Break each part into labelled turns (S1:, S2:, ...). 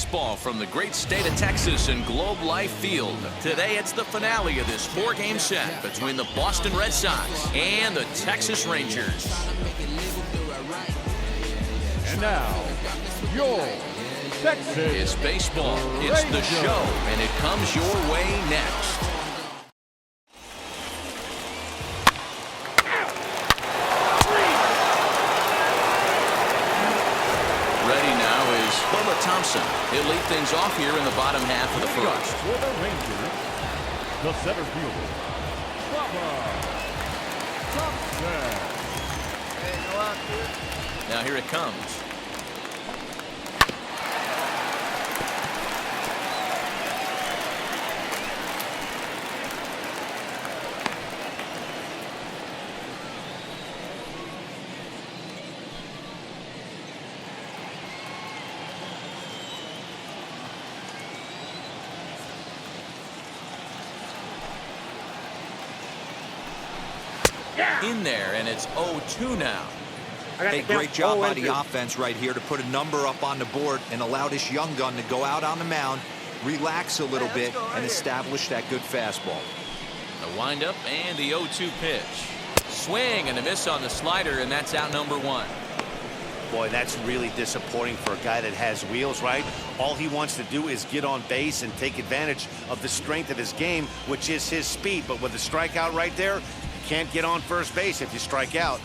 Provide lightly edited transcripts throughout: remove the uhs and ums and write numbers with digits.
S1: baseball from the great state of Texas and Globe Life Field. Today it's the finale of this 4-game set between the Boston Red Sox and the Texas Rangers.
S2: And now, your Texas.
S1: It's baseball, it's the show, and it comes your way next. Thompson. He'll lead things off here in the bottom half of the first.
S2: For the Rangers, the center fielder, Thompson.
S1: Now here it comes. In there, and it's 0-2 now.
S3: Hey, great job by the offense right here to put a number up on the board and allow this young gun to go out on the mound, relax a little bit, and establish that good fastball.
S1: The windup and the 0-2 pitch. Swing and a miss on the slider, and that's out number 1.
S4: Boy, that's really disappointing for a guy that has wheels, right? All he wants to do is get on base and take advantage of the strength of his game, which is his speed. But with the strikeout right there, you can't get on first base if you strike out.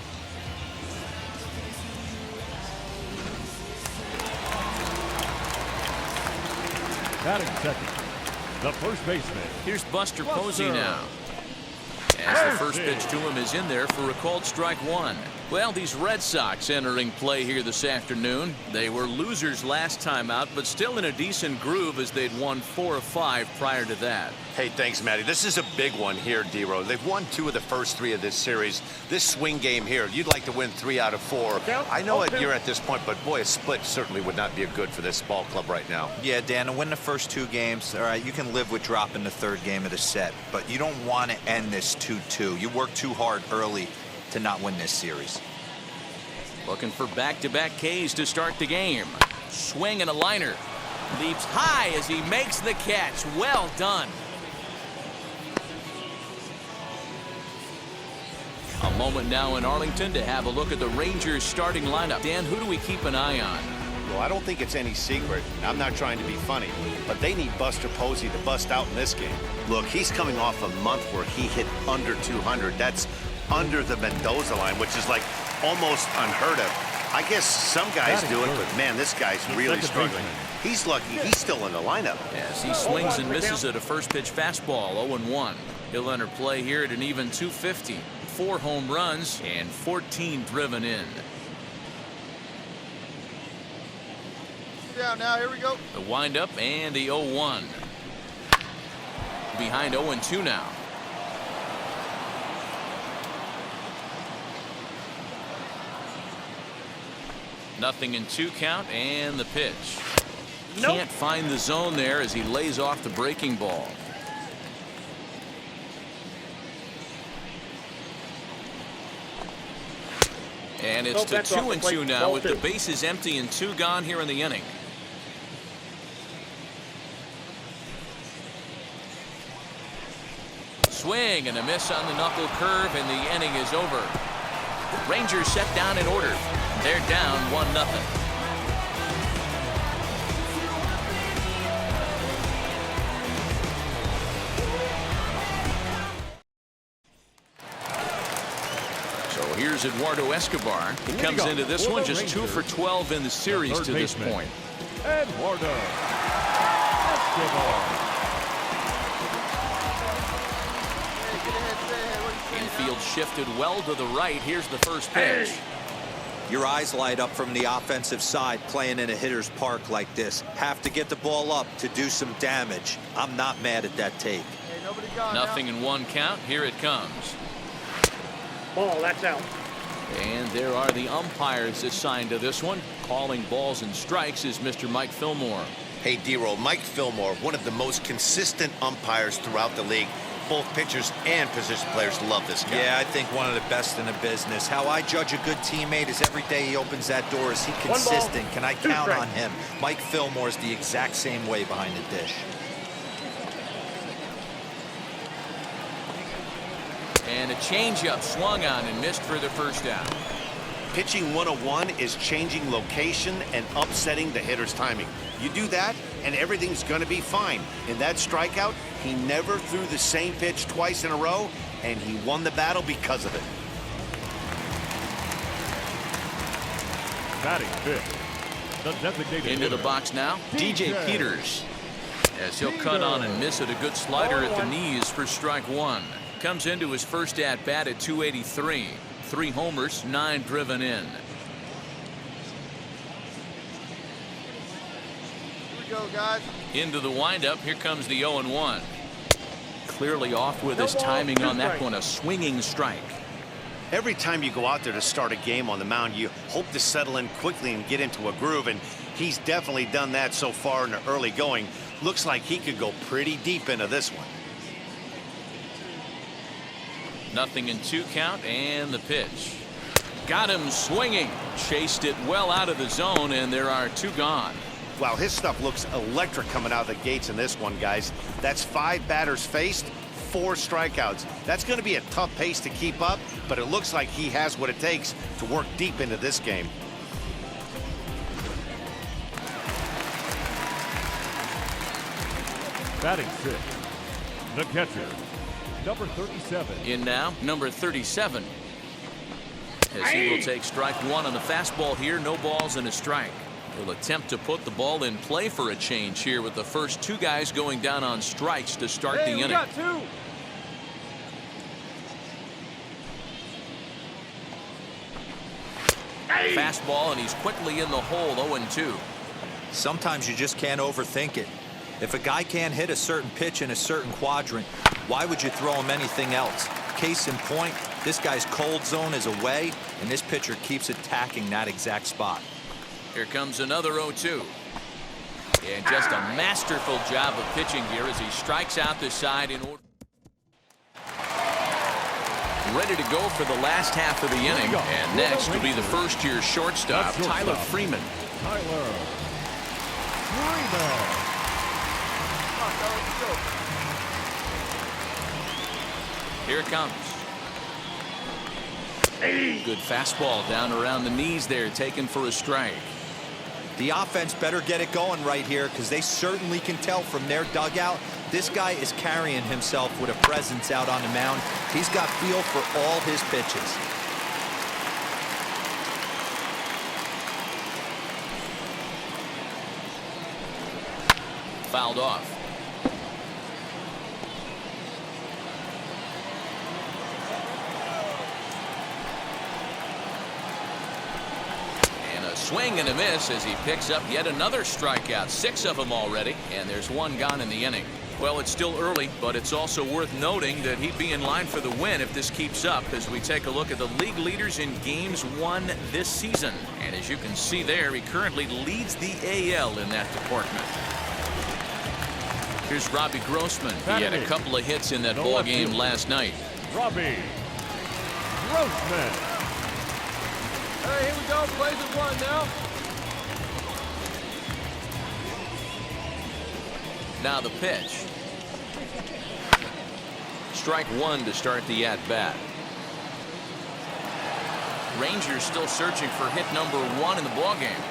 S2: Batting second, the first baseman.
S1: Here's Buster Posey now. As the first pitch to him is in there for a called strike 1. Well, these Red Sox entering play here this afternoon. They were losers last time out, but still in a decent groove as they'd won 4 of 5 prior to that.
S4: Hey, thanks, Matty. This is a big one here, D-Row. They've won 2 of the first 3 of this series. This swing game here, you'd like to win 3 out of 4. I know you're at this point, but boy, a split certainly would not be good for this ball club right now.
S3: Yeah, Dan, to win the first 2 games, all right, you can live with dropping the 3rd game of the set, but you don't want to end this 2-2. You work too hard early to not win this series.
S1: Looking for back-to-back Ks to start the game. Swing and a liner. Leaps high as he makes the catch. Well done. A moment now in Arlington to have a look at the Rangers starting lineup. Dan, who do we keep an eye on?
S4: Well, I don't think it's any secret. I'm not trying to be funny, but they need Buster Posey to bust out in this game. Look, he's coming off a month where he hit under 200. That's under the Mendoza line, which is like almost unheard of. I guess some guys do it, but man, this guy's really struggling. He's lucky he's still in the lineup.
S1: As he swings and misses at a first pitch fastball, 0-1. He'll enter play here at an even 250. 4 home runs and 14 driven in.
S5: Down now, here we go.
S1: The windup and the 0-1. Behind 0-2 now. Nothing in 2 count and the pitch. Can't find the zone there as he lays off the breaking ball. And it's to 2-2 now with the bases empty and 2 gone here in the inning. Swing and a miss on the knuckle curve, and the inning is over. Rangers set down in order. They're down 1-0. Here's Eduardo Escobar. He comes into this one just 2 for 12 in the series to this point.
S2: Eduardo Escobar.
S1: Infield shifted well to the right. Here's the first pitch.
S3: Your eyes light up from the offensive side playing in a hitter's park like this. Have to get the ball up to do some damage. I'm not mad at that take.
S1: Nothing in 1 count. Here it comes.
S6: Ball, that's out.
S1: And there are the umpires assigned to this one. Calling balls and strikes is Mr. Mike Fillmore.
S4: Hey, D-Row, Mike Fillmore, one of the most consistent umpires throughout the league. both pitchers and position players love this guy.
S3: Yeah, I think one of the best in the business. How I judge a good teammate is every day he opens that door. Is he consistent? Can I count on him? Mike Fillmore's the exact same way behind the dish.
S1: And a changeup swung on and missed for the first out.
S4: Pitching 101 is changing location and upsetting the hitter's timing. You do that, and everything's going to be fine. In that strikeout, he never threw the same pitch twice in a row, and he won the battle because of it.
S2: Batting fifth, the designated
S1: Into the
S2: hitter,
S1: box now, DJ Peters. As he'll cut on and miss it, a good slider at the knees for strike one. Comes into his first at-bat at 283. 3 homers, 9 driven in.
S5: Here we go, guys.
S1: Into the windup, here comes the 0-1. Clearly off with his timing on that one, a swinging strike.
S4: Every time you go out there to start a game on the mound, you hope to settle in quickly and get into a groove, and he's definitely done that so far in the early going. Looks like he could go pretty deep into this one.
S1: 0-2 count, and the pitch. Got him swinging. Chased it well out of the zone, and there are 2 gone.
S4: Wow, his stuff looks electric coming out of the gates in this one, guys. That's 5 batters faced, 4 strikeouts. That's going to be a tough pace to keep up, but it looks like he has what it takes to work deep into this game.
S2: batting sixth, the catcher, number 37.
S1: In now, number 37. As he will take strike one on the fastball here, no balls and a strike. He'll attempt to put the ball in play for a change here with the first 2 guys going down on strikes to start the inning.
S5: Got 2.
S1: Fastball, and he's quickly in the hole, 0-2.
S3: Sometimes you just can't overthink it. If a guy can't hit a certain pitch in a certain quadrant, why would you throw him anything else? Case in point, this guy's cold zone is away, and this pitcher keeps attacking that exact spot.
S1: Here comes another 0-2. And just a masterful job of pitching here as he strikes out the side in order. Ready to go for the last half of the inning. And next will be the first-year shortstop, Tyler Freeman.
S2: Tyler Freeman.
S1: Here it comes. Good fastball down around the knees there, taken for a strike.
S3: The offense better get it going right here, because they certainly can tell from their dugout this guy is carrying himself with a presence out on the mound. He's got feel for all his pitches.
S1: Fouled off. Swing and a miss as he picks up yet another strikeout. 6 of them already, and there's 1 gone in the inning. Well, it's still early, but it's also worth noting that he'd be in line for the win if this keeps up as we take a look at the league leaders in games won this season. And as you can see there, he currently leads the AL in that department. Here's Robbie Grossman. He had a couple of hits in that ball game last night.
S2: Robbie Grossman.
S5: Hey, here we go. Blazers 1 now.
S1: Now the pitch. Strike 1 to start the at-bat. Rangers still searching for hit number 1 in the ballgame.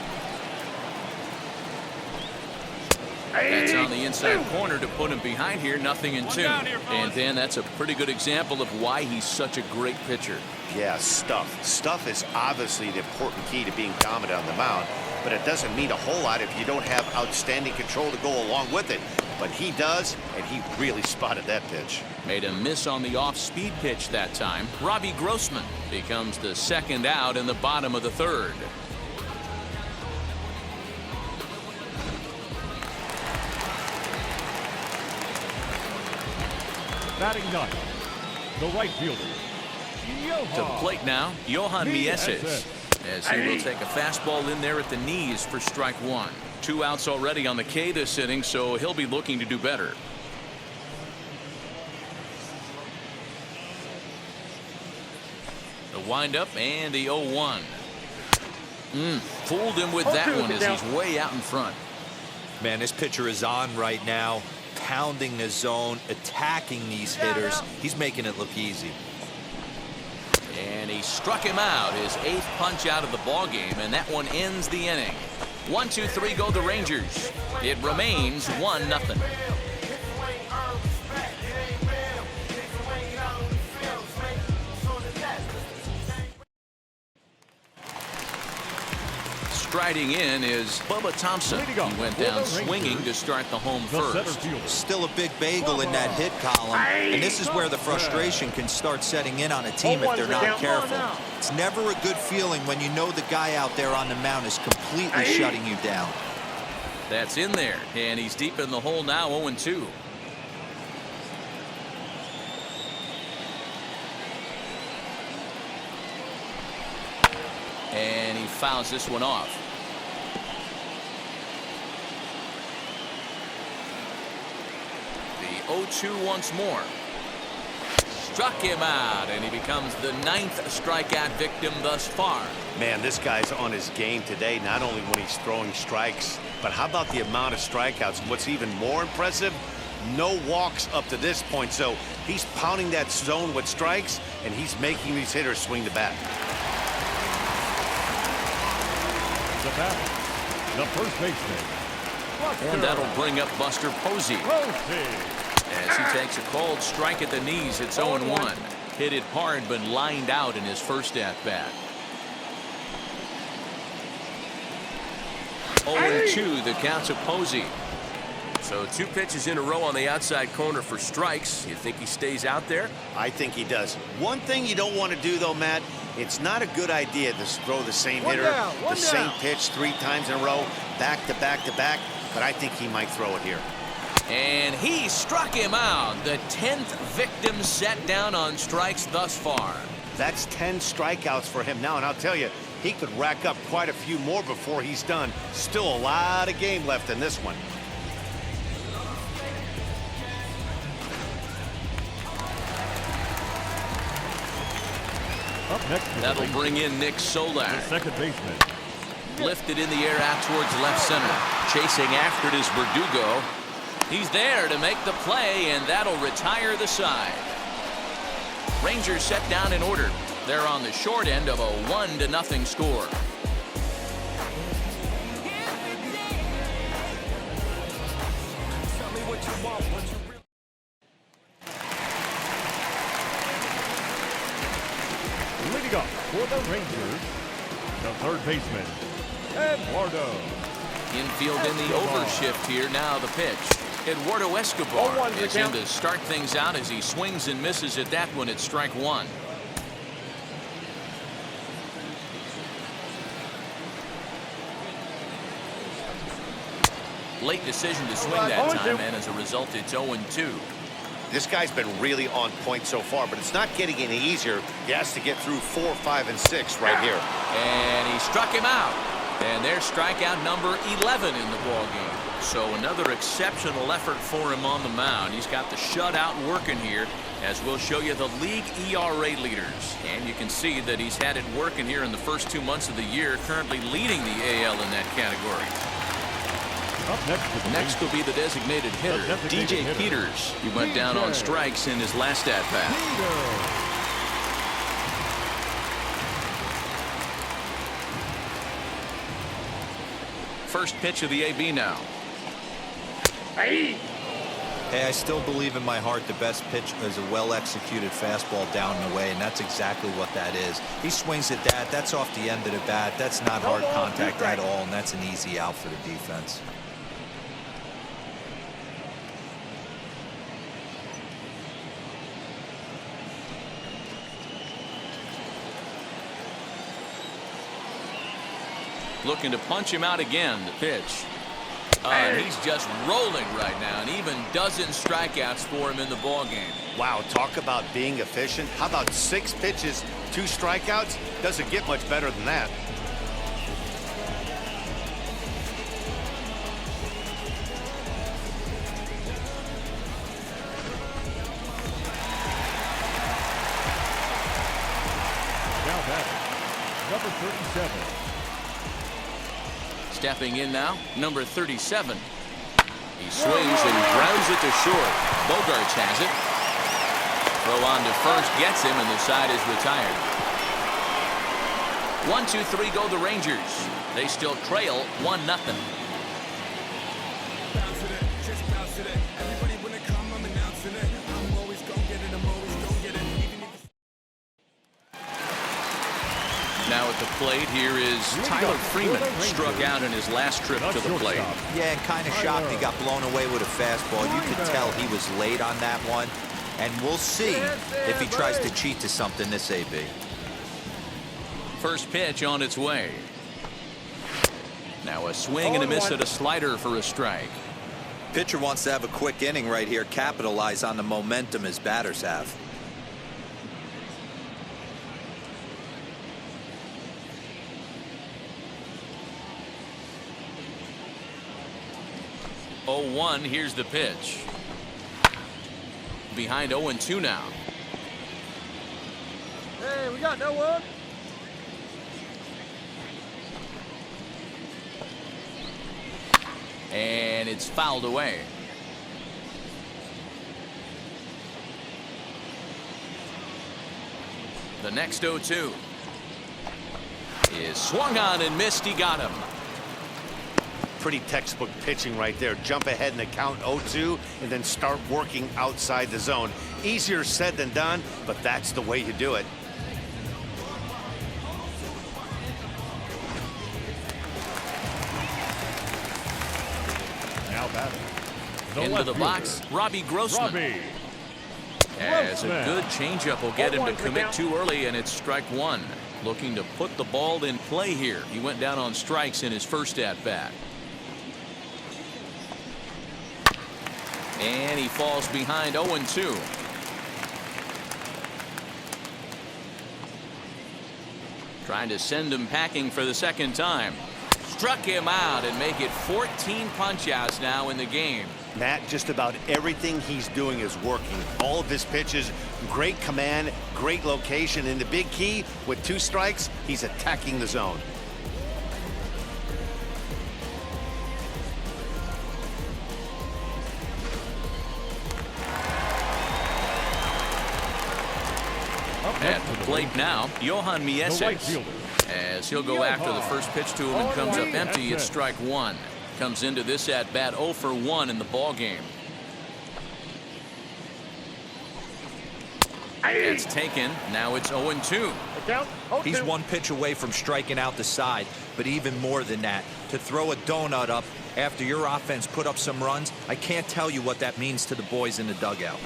S1: That's on the inside corner to put him behind here, 0-2. And Dan, that's a pretty good example of why he's such a great pitcher.
S4: Yeah, stuff. Stuff is obviously the important key to being dominant on the mound, but it doesn't mean a whole lot if you don't have outstanding control to go along with it. But he does, and he really spotted that pitch.
S1: Made a miss on the off-speed pitch that time. Robbie Grossman becomes the second out in the bottom of the 3rd.
S2: Batting 9, the right fielder,
S1: To the plate now, Johan Mieses, as he will take a fastball in there at the knees for strike 1. 2 outs already on the K this inning, so he'll be looking to do better. windup and the 0-1. Fooled him with that one as he's way out in front.
S3: Man, this pitcher is on right now, pounding the zone, attacking these hitters. He's making it look easy.
S1: And he struck him out, his 8th punch out of the ball game, and that one ends the inning. 1, 2, 3 go the Rangers. It remains 1-0. Striding in is Bubba Thompson. He went down swinging to start the home first.
S3: Still a big bagel in that hit column, and this is where the frustration can start setting in on a team if they're not careful. It's never a good feeling when you know the guy out there on the mound is completely shutting you down.
S1: That's in there, and he's deep in the hole now, 0-2. And he fouls this one off. The 0-2 once more. Struck him out, and he becomes the 9th strikeout victim thus far.
S4: Man, this guy's on his game today, not only when he's throwing strikes, but how about the amount of strikeouts? What's even more impressive, no walks up to this point. So he's pounding that zone with strikes, and he's making these hitters swing the bat.
S2: The batter, the first baseman.
S1: And that'll bring up Buster Posey. As he takes a called strike at the knees, it's 0-1. Hit it hard, but lined out in his first at-bat. 0-2, the count to Posey.
S5: So 2 pitches in a row on the outside corner for strikes. You think he stays out there?
S4: I think he does. One thing you don't want to do, though, Matt, it's not a good idea to throw the same hitter, the same pitch 3 times in a row, back to back to back, but I think he might throw it here.
S1: And he struck him out. The 10th victim set down on strikes thus far.
S4: That's 10 strikeouts for him now, and I'll tell you, he could rack up quite a few more before he's done. Still a lot of game left in this one.
S2: Up next,
S1: that'll bring in Nick Solak.
S2: The second baseman.
S1: Lifted in the air out towards left center. Chasing after it is Verdugo. He's there to make the play, and that'll retire the side. Rangers set down in order. They're on the short end of a 1-0 score.
S2: Leading up for the Rangers, the third baseman, Eduardo.
S1: Infield in the overshift here. Now the pitch. Eduardo Escobar is in to start things out as he swings and misses at that one at strike 1. Late decision to swing that time, and as a result, it's 0-2.
S4: This guy's been really on point so far, but it's not getting any easier. He has to get through 4, 5, and 6 right here.
S1: And he struck him out. And there's strikeout number 11 in the ballgame. So another exceptional effort for him on the mound. He's got the shutout working here, as we'll show you the league ERA leaders. And you can see that he's had it working here in the first 2 months of the year, currently leading the AL in that category.
S2: Up
S1: next will be the designated hitter, DJ Peters. He went down on strikes in his last at-bat. First pitch of the AB now.
S3: Hey, I still believe in my heart the best pitch is a well-executed fastball down and away, and that's exactly what that is. He swings at that. That's off the end of the bat. That's not hard contact at all, and that's an easy out for the defense.
S1: Looking to punch him out again. The pitch. He's just rolling right now, and even dozen strikeouts for him in the ball game.
S4: Wow, talk about being efficient. How about 6 pitches, 2 strikeouts? Doesn't get much better than that.
S2: Now 37.
S1: Stepping in now, number 37. He swings and grounds it to short. Bogarts has it. Throw on to first gets him, and the side is retired. 1-2-3 go the Rangers. They still trail 1-0. Now at the plate, here is Tyler Freeman, struck out in his last trip to the plate.
S3: Yeah, and kind of shocked he got blown away with a fastball. You could tell he was late on that one. And we'll see if he tries to cheat to something this AB.
S1: First pitch on its way. Now a swing and a miss at a slider for a strike.
S3: Pitcher wants to have a quick inning right here, capitalize on the momentum his batters have.
S1: Oh, 1, here's the pitch. Behind 0-2 now.
S6: Hey, we got no one.
S1: And it's fouled away. The next 0-2 is swung on and missed. He got him.
S4: Pretty textbook pitching right there. Jump ahead in the count 0-2 and then start working outside the zone. Easier said than done, but that's the way you do it.
S2: Now batting.
S1: Into the box, Robbie Grossman. As a good changeup will get him to commit too early, and it's strike one. Looking to put the ball in play here. He went down on strikes in his first at-bat. And he falls behind 0-2. Trying to send him packing for the second time. Struck him out and make it 14 punch-outs now in the game.
S4: Matt, just about everything he's doing is working. All of his pitches, great command, great location, and the big key, with 2 strikes, he's attacking the zone.
S1: At the plate now, Johan Mieses. As he'll go after the first pitch to him and comes up empty, it's strike one. Comes into this at bat 0 for 1 in the ball game. It's taken. Now it's 0-2.
S3: He's 1 pitch away from striking out the side, but even more than that, to throw a donut up after your offense put up some runs, I can't tell you what that means to the boys in the dugout.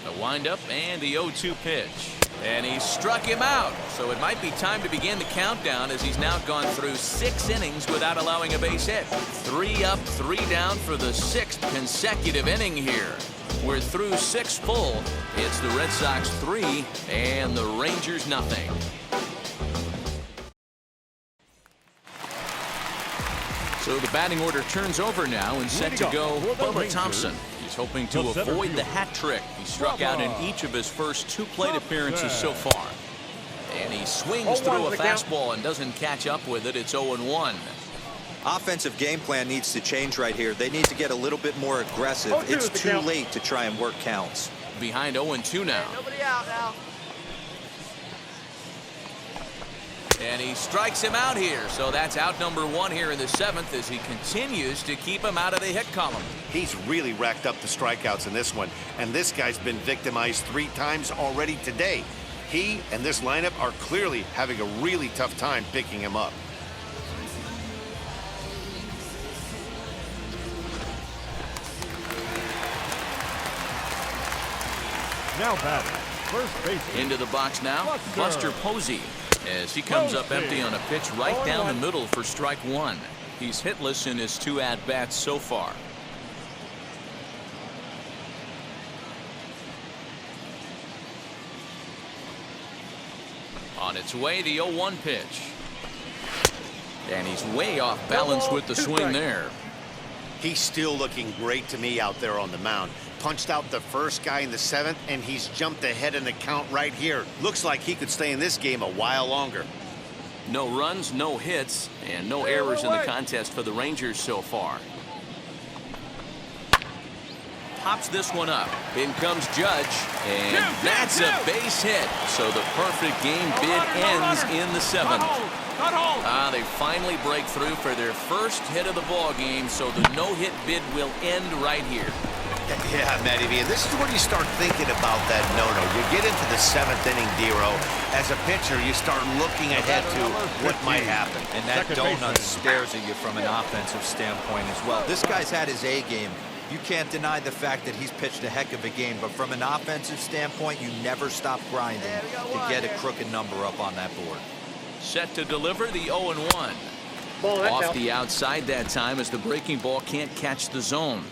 S1: The windup and the 0-2 pitch. And he struck him out. So it might be time to begin the countdown, as he's now gone through 6 innings without allowing a base hit. 3 up, 3 down for the 6th consecutive inning here. We're through 6 full. It's the Red Sox 3 and the Rangers nothing. So the batting order turns over now, and set to go Bubba Thompson. He's hoping to avoid the hat trick. He struck out in each of his first 2 plate appearances so far. And he swings through a fastball and doesn't catch up with it. It's 0-1.
S3: Offensive game plan needs to change right here. They need to get a little bit more aggressive. It's too late to try and work counts.
S1: Behind 0-2 now.
S6: Nobody out now.
S1: And he strikes him out here. So that's out number 1 here in the 7th, as he continues to keep him out of the hit column.
S4: He's really racked up the strikeouts in this one, and this guy's been victimized 3 times already today. He and this lineup are clearly having a really tough time picking him up.
S2: Now batting. First base.
S1: Into the box now, Buster Posey, as he comes up empty on a pitch right down the middle for strike 1. He's hitless in his 2 at-bats so far. On its way, the 0-1 pitch. And he's way off balance with the swing there.
S4: He's still looking great to me out there on the mound. Punched out the first guy in the 7th, and he's jumped ahead in the count right here. Looks like he could stay in this game a while longer.
S1: No runs, no hits, and no errors in the contest for the Rangers so far. Pops this one up. In comes Judge, and that's a base hit. So the perfect game bid ends in the 7th. They finally break through for their first hit of the ball game, so the no-hit bid will end right here.
S4: Yeah, Matty V, this is where you start thinking about that no-no. You get into the 7th inning, Dero. As a pitcher, you start looking ahead to what might happen.
S3: And that donut stares at you from an offensive standpoint as well. This guy's had his A game. You can't deny the fact that he's pitched a heck of a game, but from an offensive standpoint, you never stop grinding to get a crooked number up on that board.
S1: Set to deliver the 0-1. Off the outside that time as the breaking ball can't catch the zone.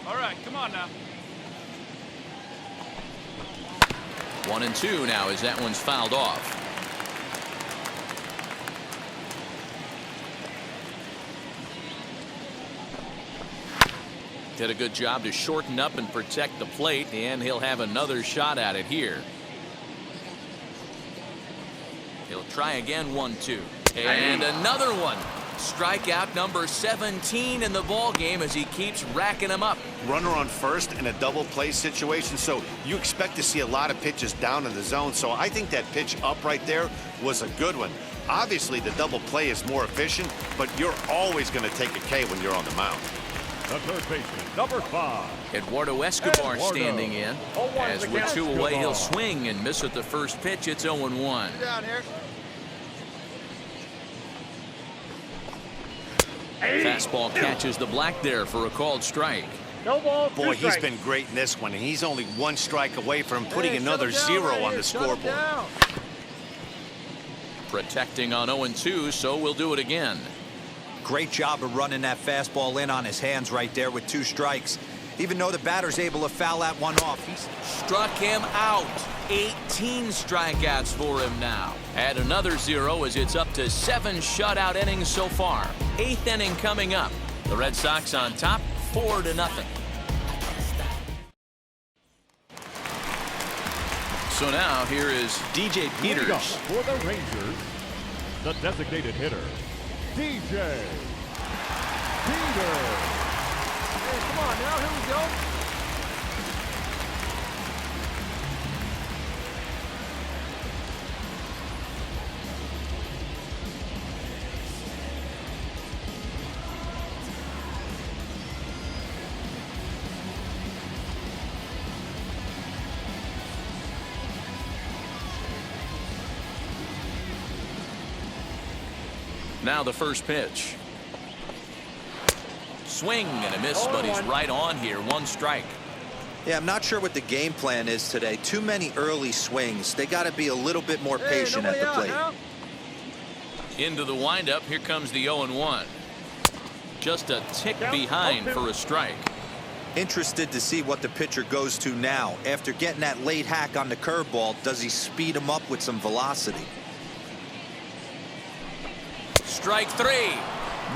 S6: All right, come on now.
S1: 1-2 now as that one's fouled off. Did a good job to shorten up and protect the plate, and he'll have another shot at it here. He'll try again, 1-2. And another one. Strikeout number 17 in the ball game as he keeps racking them up.
S4: Runner on first in a double play situation, so you expect to see a lot of pitches down in the zone. So I think that pitch up right there was a good one. Obviously, the double play is more efficient, but you're always going to take a K when you're on the mound.
S2: The third baseman, number 5.
S1: Eduardo Escobar
S2: Eduardo.
S1: standing in. As with 2 away, he'll swing and miss at the first pitch. It's 0-1.
S6: Down here.
S1: Fastball catches the black there for a called strike.
S6: No ball.
S4: Boy, he's been great in this one, and he's only 1 strike away from putting another 0 on the scoreboard.
S1: Protecting on 0-2, so we'll do it again.
S3: Great job of running that fastball in on his hands right there with 2 strikes. Even though the batter's able to foul that one off, he's
S1: Struck him out. 18 strikeouts for him now. Add another 0 as it's up to 7 shutout innings so far. 8th inning coming up. The Red Sox on top, 4-0. So now here is DJ
S2: Leading up
S1: Peters.
S2: for the Rangers, the designated hitter, DJ Peters.
S6: Hey, come on now. Here we go.
S1: Now the first pitch. Swing and a miss, but he's right on here. 1 strike.
S3: Yeah, I'm not sure what the game plan is today. Too many early swings. They got to be a little bit more patient at the plate.
S1: Into the windup. Here comes the 0-1. Just a tick behind for a strike.
S3: Interested to see what the pitcher goes to now. After getting that late hack on the curveball, does he speed him up with some velocity?
S1: Strike 3.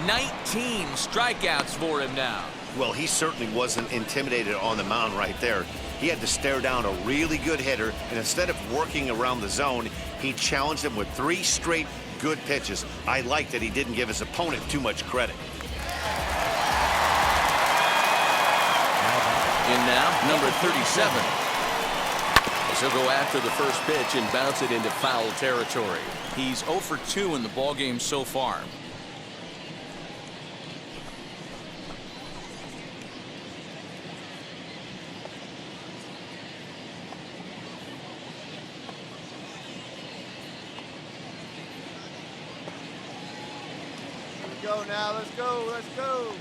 S1: 19 strikeouts for him now.
S4: Well, he certainly wasn't intimidated on the mound right there. He had to stare down a really good hitter, and instead of working around the zone, he challenged him with 3 straight good pitches. I like that he didn't give his opponent too much credit.
S1: In now, number 37. As he'll go after the first pitch and bounce it into foul territory. He's 0 for 2 in the ballgame so far.
S6: Go now. Let's go. Let's go.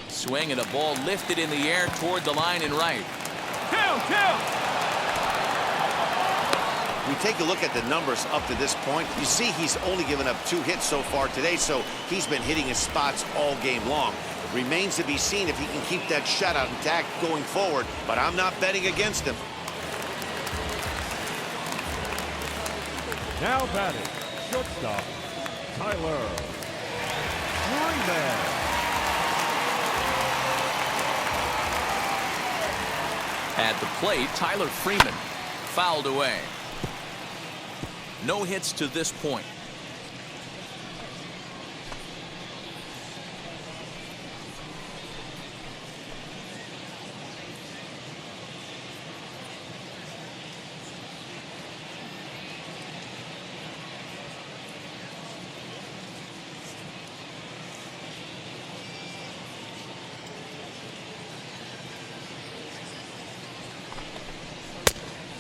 S1: Swing and a ball lifted in the air toward the line and right.
S6: Kill.
S4: We take a look at the numbers up to this point. You see he's only given up 2 hits so far today, so he's been hitting his spots all game long. It remains to be seen if he can keep that shutout intact going forward, but I'm not betting against him.
S2: Now batting, shortstop, Tyler Freeman.
S1: At the plate, Tyler Freeman fouled away. No hits to this point.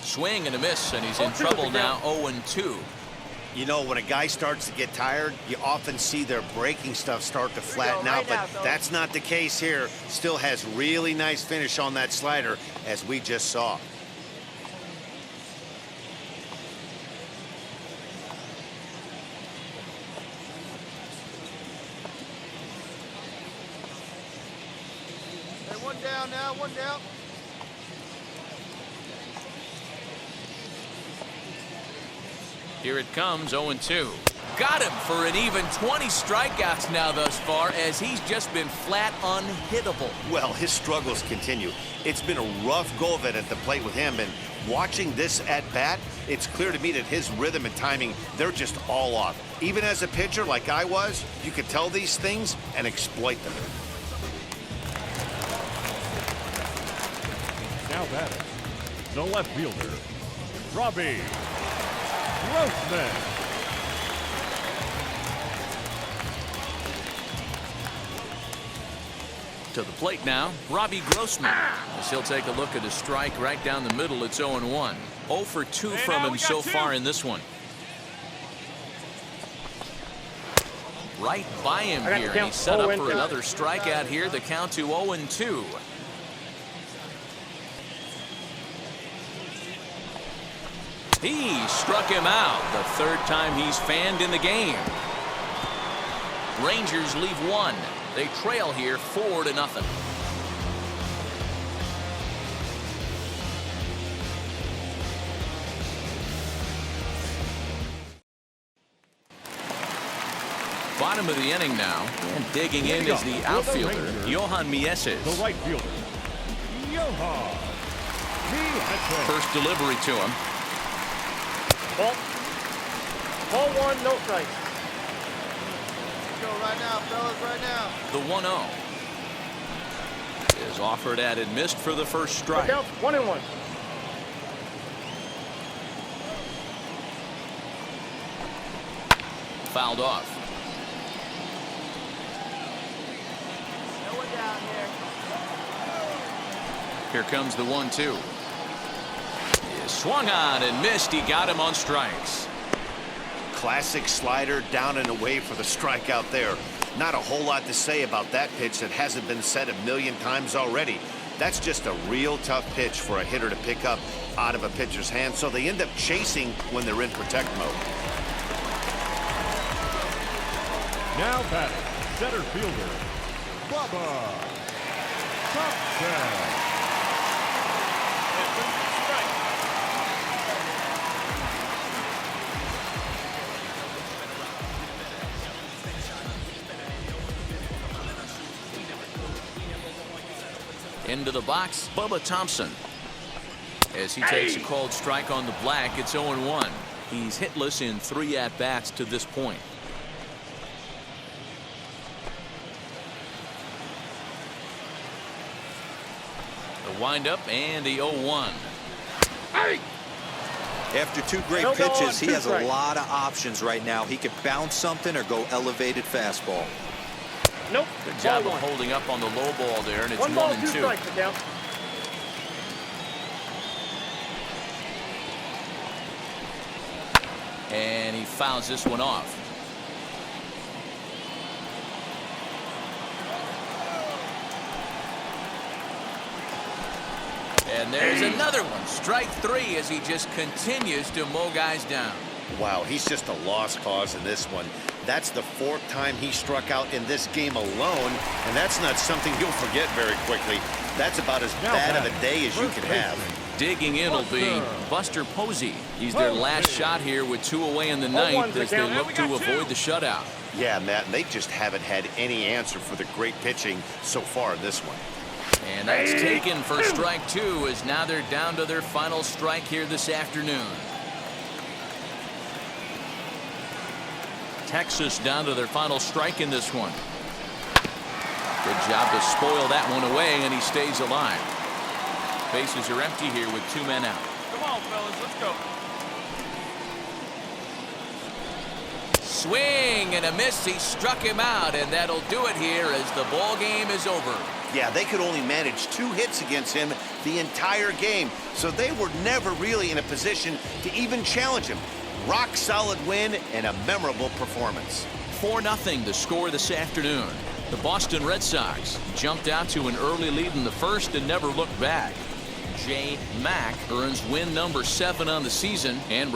S1: Swing and a miss, and he's in trouble now. 0-2.
S4: You know, when a guy starts to get tired, you often see their breaking stuff start to flatten out, but that's not the case here. Still has really nice finish on that slider, as we just saw.
S6: Hey, one down now, one down.
S1: Here it comes, 0-2. Got him for an even 20 strikeouts now thus far, as he's just been flat unhittable.
S4: Well, his struggles continue. It's been a rough go of it at the plate with him, and watching this at-bat, it's clear to me that his rhythm and timing, they're just all off. Even as a pitcher like I was, you could tell these things and exploit them.
S2: Now batting, the left fielder, Robbie Grossman.
S1: To the plate now, Robbie Grossman. As he'll take a look at a strike right down the middle. It's 0-1. 0 for 2 from him so far in this one. Right by him here. He's set up for another strikeout here. The count to 0-2. He struck him out. The third time he's fanned in the game. Rangers leave one. They trail here 4-0. Bottom of the inning now, and digging in is the outfielder, Johan Mieses.
S2: The right fielder, Johan Mieses.
S1: First delivery to him.
S6: Ball one, no strikes. Let's go right now, fellas, right now.
S1: The 1-0 is offered at and missed for the first strike.
S6: Look out, 1-1.
S1: Fouled off.
S6: No one down here.
S1: Here comes the 1-2. Swung on and missed. He got him on strikes.
S4: Classic slider down and away for the strikeout there. Not a whole lot to say about that pitch that hasn't been said a million times already. That's just a real tough pitch for a hitter to pick up out of a pitcher's hand, so they end up chasing when they're in protect mode.
S2: Now batting, center fielder, Bubba Thompson.
S1: Into the box, Bubba Thompson. As he takes a called strike on the black, it's 0-1. He's hitless in 3 at-bats to this point. The windup and the 0-1.
S3: After 2 great pitches, he has a lot of options right now. He could bounce something or go elevated fastball.
S6: Nope.
S1: Good job of holding up on the low ball there, and it's 1-2.
S6: 2 strikes to count.
S1: And he fouls this one off. And there's another one. Strike 3 as he just continues to mow guys down.
S4: Wow, he's just a lost cause in this one. That's the 4th time he struck out in this game alone, and that's not something you'll forget very quickly. That's about as bad of a day as you can have.
S1: Digging in will be Buster Posey. He's their last shot here with 2 away in the 9th as they look to avoid the shutout.
S4: Yeah, Matt, and they just haven't had any answer for the great pitching so far in this one.
S1: And that's taken for strike two, as now they're down to their final strike here this afternoon. Texas down to their final strike in this one. Good job to spoil that one away, and he stays alive. Bases are empty here with 2 men out.
S5: Come on, fellas, let's go.
S1: Swing and a miss. He struck him out, and that'll do it here as the ball game is over.
S4: Yeah, they could only manage 2 hits against him the entire game, so they were never really in a position to even challenge him. Rock solid win and a memorable performance.
S1: 4-0 the score this afternoon. The Boston Red Sox jumped out to an early lead in the first and never looked back. J. Mack earns win number 7 on the season and